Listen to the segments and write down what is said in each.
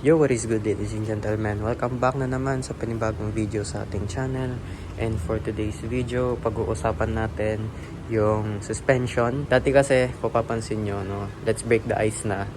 Yo, what is good ladies and gentlemen? Welcome back na naman sa panibagong video sa ating channel. And for today's video, pag-uusapan natin yung suspension. Dati kasi, kung papansin nyo, no, let's break the ice na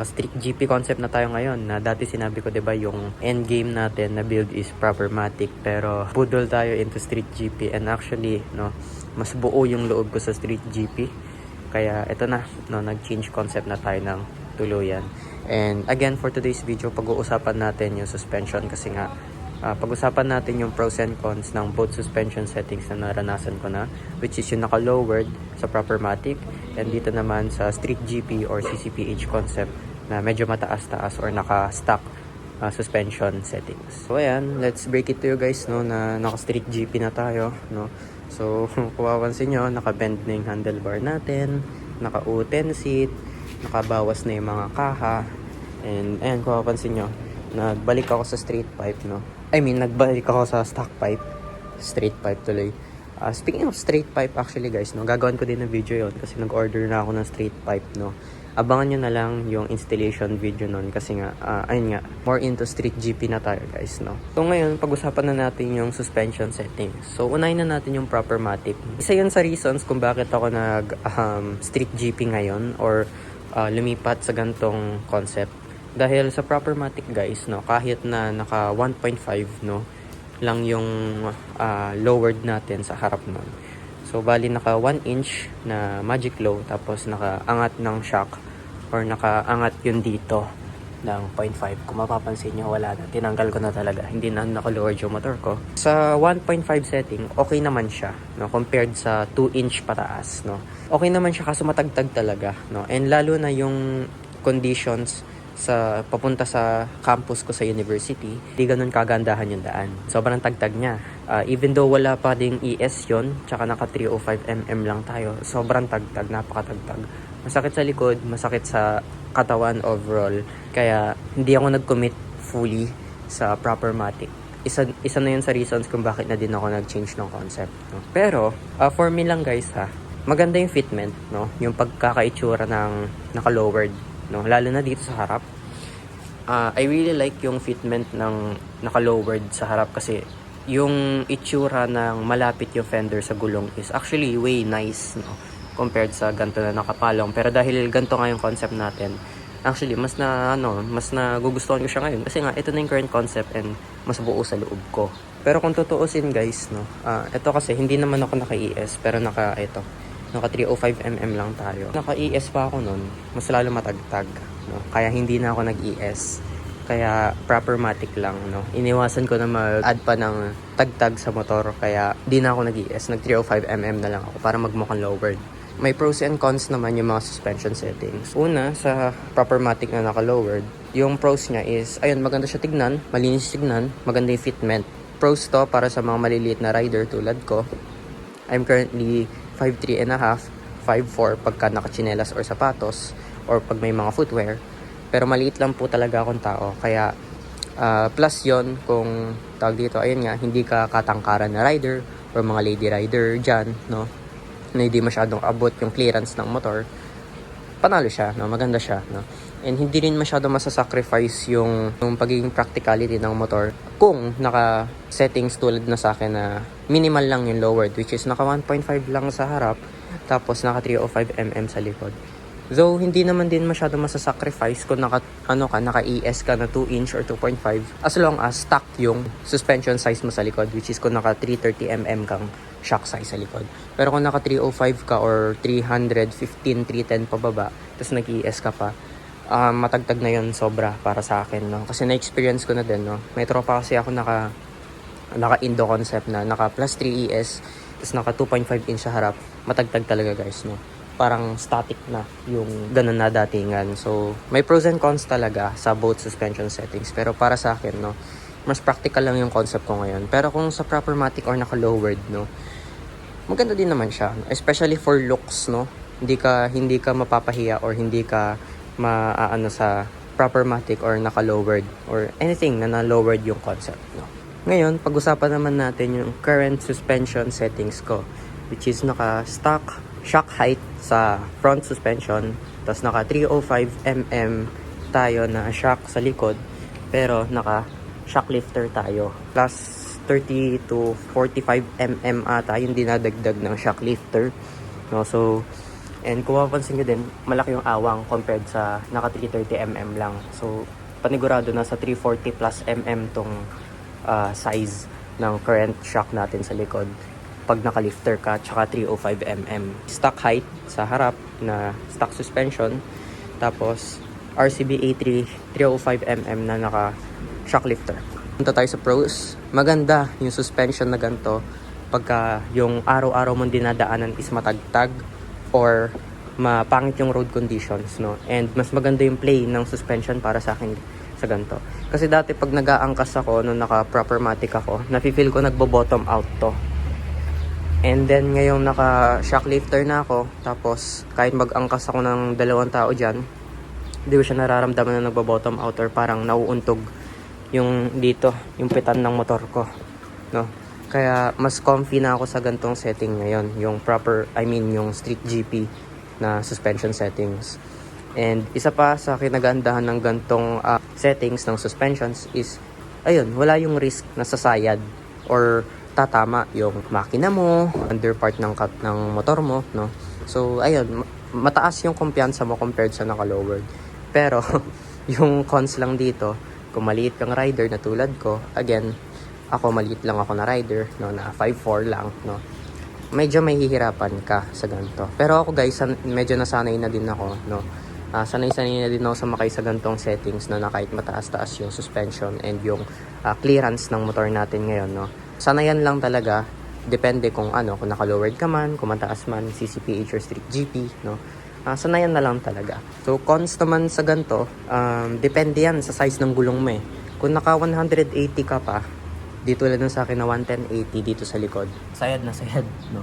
strict GP concept na tayo ngayon. Na dati sinabi ko, diba, yung end game natin na build is proper-matic. Pero budol tayo into street GP. And actually, no, mas buo yung loob ko sa street GP. Kaya ito na, no, nag-change concept na tayo ng tuluyan. And again, for today's video, pag-uusapan natin yung suspension kasi nga pag-usapan natin yung pros and cons ng both suspension settings na naranasan ko na, which is yung naka-lowered sa proper-matic and dito naman sa street GP or CCPH concept na medyo mataas-taas or naka-stock suspension settings. So ayan, let's break it to you guys, no, na naka-street GP na tayo, no. So kung papansin nyo, naka-bend na yung handlebar natin, naka-U10 seat, nakabawas na yung mga kaha. And ayan, kung mapapansin nyo, nagbalik ako sa straight pipe, no? Nagbalik ako sa stock pipe. Straight pipe tuloy. Speaking of straight pipe, actually guys, no, gagawin ko din ng video yon kasi nag-order na ako ng straight pipe, no? Abangan nyo na lang yung installation video nun kasi nga, ayun nga, more into street GP na tayo guys, no? So ngayon, pag-usapan na natin yung suspension settings. So unahin na natin yung proper-matic. Isa yun sa reasons kung bakit ako nag street GP ngayon or lumipat sa gantong concept. Dahil sa proper-matic guys, no, kahit na naka 1.5, no, lang yung lowered natin sa harap nun. So bali naka 1 inch na magic low tapos nakaangat ng shock or nakaangat yun dito ng 0.5. Kung mapapansin nyo, wala na. Tinanggal ko na talaga. Hindi na naka-lowered yung motor ko. Sa 1.5 setting, okay naman siya, no, compared sa 2 inch pataas, no. Okay naman siya kaso matagtag talaga, no. And lalo na yung conditions sa papunta sa campus ko sa university, di ganun kagandahan yung daan. Sobrang tagtag niya. Even though wala pa ding ES yon, tsaka naka 305mm lang tayo, sobrang tagtag, napakatagtag. Masakit sa likod, masakit sa katawan overall. Kaya hindi ako nag-commit fully sa proper-matic. Isa na yun sa reasons kung bakit na din ako nag-change ng concept, no? Pero for me lang guys, maganda yung fitment, no? Yung pagkakaitsura ng naka-lowered, no? Lalo na dito sa harap. I really like yung fitment ng naka-lowered sa harap kasi yung itsura ng malapit yung fender sa gulong is actually way nice, no, compared sa ganito na nakapalong. Pero dahil ganito nga yung concept natin, actually mas nagugustuhan ko siya ngayon kasi nga ito na yung current concept and mas buo sa loob ko. Pero kung tutuusin guys, no, ito kasi hindi naman ako naka-ES pero naka 305mm lang tayo. Naka-ES pa ako nun, mas lalo matagtag, no? Kaya hindi na ako nag-ES. Kaya proper-matic lang, no. Iniwasan ko na mag-add pa ng tagtag sa motor kaya di na ako nag-ES. Nag 305mm na lang ako para magmukhang lowered. May pros and cons naman yung mga suspension settings. Una, sa proper-matic na naka-lowered, yung pros niya is, ayun, maganda siya tignan, malinis tignan, maganda yung fitment. Pros to para sa mga maliliit na rider tulad ko. I'm currently 5'3 and a half, 5'4 pagka nakachinelas or sapatos or pag may mga footwear. Pero maliit lang po talaga akong tao. Kaya plus yon kung tawag dito, ayun nga, hindi ka katangkaran na rider or mga lady rider dyan, no, na hindi masyadong abot yung clearance ng motor, panalo siya, no, maganda siya, no. And hindi rin masyado masasacrifice yung pagiging practicality ng motor kung naka settings tulad na sa akin na minimal lang yung lowered, which is naka 1.5 lang sa harap tapos naka 305mm sa likod. Though hindi naman din masyado masasacrifice kung naka-ES ka na 2 inch or 2.5 as long as stock yung suspension size mo sa likod, which is kung naka 330mm kang shock size sa likod. Pero kung naka 305 ka or 315, 310 pababa tapos nag-ES ka pa, matagtag na yun sobra para sa akin, no? Kasi na-experience ko na din, no? May tropa kasi ako naka-Indo concept na naka plus 3 ES tapos naka 2.5 inch sa harap, matagtag talaga guys, no? Parang static na yung ganun na datingan. So may pros and cons talaga sa both suspension settings, pero para sa akin, no, mas practical lang yung concept ko ngayon. Pero kung sa proper-matic or naka-lowered, no, maganda din naman siya, especially for looks, no. Hindi ka mapapahiya or hindi ka maaano sa proper-matic or naka-lowered or anything na na-lowered yung concept, no. Ngayon, pag-usapan naman natin yung current suspension settings ko, which is naka-stock shock height sa front suspension, tapos naka 305mm tayo na shock sa likod, pero naka shock lifter tayo. Plus 30 to 45 mm ata yung dinadagdag ng shock lifter. No, so, and kung mapapansin nyo din, malaki yung awang compared sa naka 330 mm lang. So, panigurado na sa 340 plus mm tong size ng current shock natin sa likod pag naka-lifter ka, tsaka 305 mm. Stock height sa harap na stock suspension, tapos RCB A3 305 mm na naka-shock lifter. Punta tayo sa pros. Maganda yung suspension na ganito pagka yung araw-araw mong dinadaanan is matagtag or mapangit yung road conditions, no? And mas maganda yung play ng suspension para sa akin sa ganito. Kasi dati pag nag-aangkas ako, nung naka-proper matic ako, nafe-feel ko nagbo-bottom out to. And then ngayong naka-shock lifter na ako, tapos kahit mag-angkas ako ng 2 tao dyan, hindi ko siya nararamdaman na nagbo-bottom out or parang nauuntog yung dito, yung pitan ng motor ko, no? Kaya mas comfy na ako sa gantong setting ngayon, yung proper, yung street GP na suspension settings. And isa pa sa kinagandahan ng gantong settings ng suspensions is, ayun, wala yung risk na sasayad or tatama yung makina mo, under part ng motor mo, no? So, ayun, mataas yung kumpiyansa mo compared sa naka-lowered. Pero, yung cons lang dito, kung maliit kang rider na tulad ko, again, ako maliit lang ako na rider, no, na 5'4 lang, no? Medyo may hihirapan ka sa ganito. Pero ako guys, medyo nasanay na din ako, no? Sanay-sanay na din ako sa makay sa gantong settings na kahit mataas-taas yung suspension and yung clearance ng motor natin ngayon, no? Sanayan lang talaga, depende kung kung naka-lowered ka man, kung mataas man, CCPH or Street GP, no? Sanayan na lang talaga. So, cons naman sa ganito, depende yan sa size ng gulong mo eh. Kung naka 180 ka pa, dito lang sa akin na 110/80 dito sa likod, sayad na sayad, no?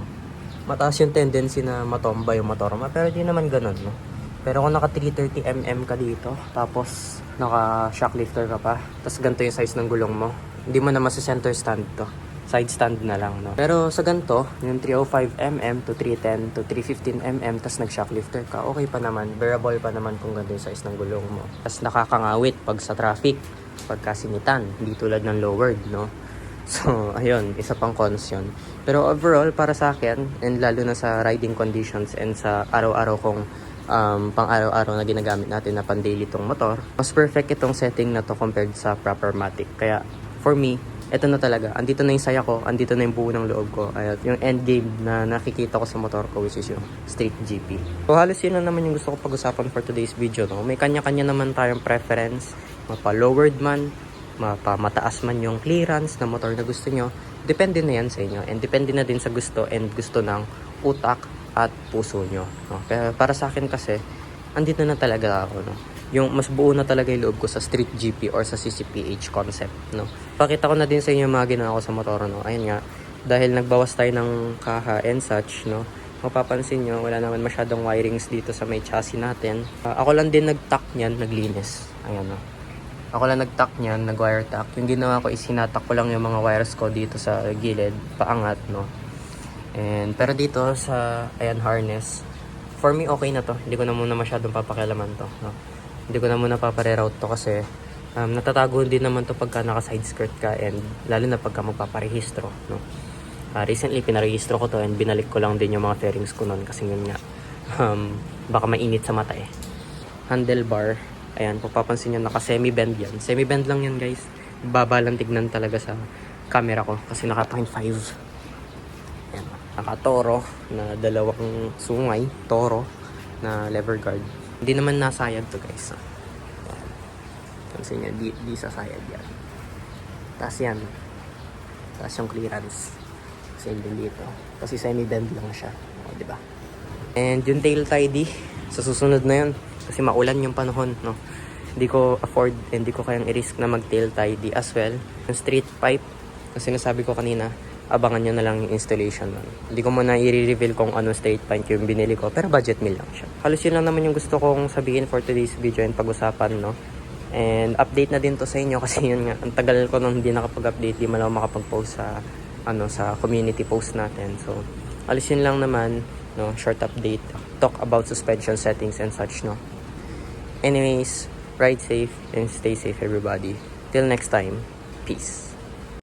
Mataas yung tendency na matomba yung motor mo, pero di naman ganun, no? Pero kung naka 330 mm ka dito, tapos naka shock lifter ka pa, tapos ganito yung size ng gulong mo, hindi mo na center stand to, side stand na lang, no? Pero sa ganito, yung 305 mm to 310 to 315 mm, tapos nag shock lifter ka, okay pa naman, bearable pa naman kung ganito yung size ng gulong mo. Tapos nakakangawit pag sa traffic, pagkasinitan, hindi tulad ng lowered, no? So, ayun, isa pang cons yun. Pero overall, para sa akin, and lalo na sa riding conditions and sa araw-araw kong pang araw-araw na ginagamit natin na pan-daily tong motor, mas perfect itong setting na to compared sa proper matic. Kaya, for me, ito na talaga. Andito na yung saya ko, andito na yung buo ng loob ko. Ayun, yung end game na nakikita ko sa motor ko, which is yung Street GP. So, halos yun na naman yung gusto ko pag-usapan for today's video, no? May kanya-kanya naman tayong preference, mapa-lowered man, mataas man yung clearance na motor na gusto nyo, depende na yan sa inyo and depende na din sa gusto and gusto ng utak at puso nyo, no? Pero para sa akin kasi, andito na talaga ako, no? Yung mas buo na talaga yung loob ko sa Street GP or sa CCPH concept, no? Pakita ko na din sa inyo yung mga ginawa ko sa motor, no? Ayun nga, dahil nagbawas tayo ng kaha and such, no? Mapapansin nyo, wala naman masyadong wirings dito sa may chassis natin. Ako lang din nag-tack niyan, naglinis. Ayan, no? Ako lang nag-tack niyan, nag-wire tack. Yung ginawa ko is hinatak ko lang yung mga wires ko dito sa gilid, paangat, no? And, pero dito sa, ayan, harness, for me, okay na to. Hindi ko na muna masyadong papakialaman to, no? Hindi ko na muna papareroute to kasi natatago din naman to pagka naka-side skirt ka and lalo na pagka magpaparehistro, no? Recently, pinarehistro ko to and binalik ko lang din yung mga fairings ko nun kasi yun nga, baka mainit sa mata eh. Handlebar, ayan, kung papansin nyo, naka semi-bend yan. Semi-bend lang yan, guys. Baba lang tignan talaga sa camera ko kasi naka 0.5. Ayan, naka toro na dalawang sungay, toro na lever guard. Hindi naman nasayad to, guys. Ayan. Pansin nyo, di sasayad yan. Taas yan. Taas yung clearance. Same din dito. Kasi semi-bend lang siya. O, diba? And yung tail tidy, sa susunod na yun. Kasi maulan yung panahon, no? Hindi ko afford, hindi ko kayang i-risk na mag-tail tidy as well. Yung street pipe, kasi nasabi ko kanina, abangan nyo na lang yung installation nun. Hindi ko muna i-reveal kung ano straight pipe yung binili ko, pero budget meal lang siya. Halos yun lang naman yung gusto kong sabihin for today's video and pag-usapan, no? And update na din to sa inyo kasi yun nga, ang tagal ko nung hindi nakapag-update, di man ako makapag-post sa, sa community post natin. So, halos yun lang naman, no? Short update, talk about suspension settings and such, no? Anyways, ride safe, and stay safe everybody. Till next time, peace.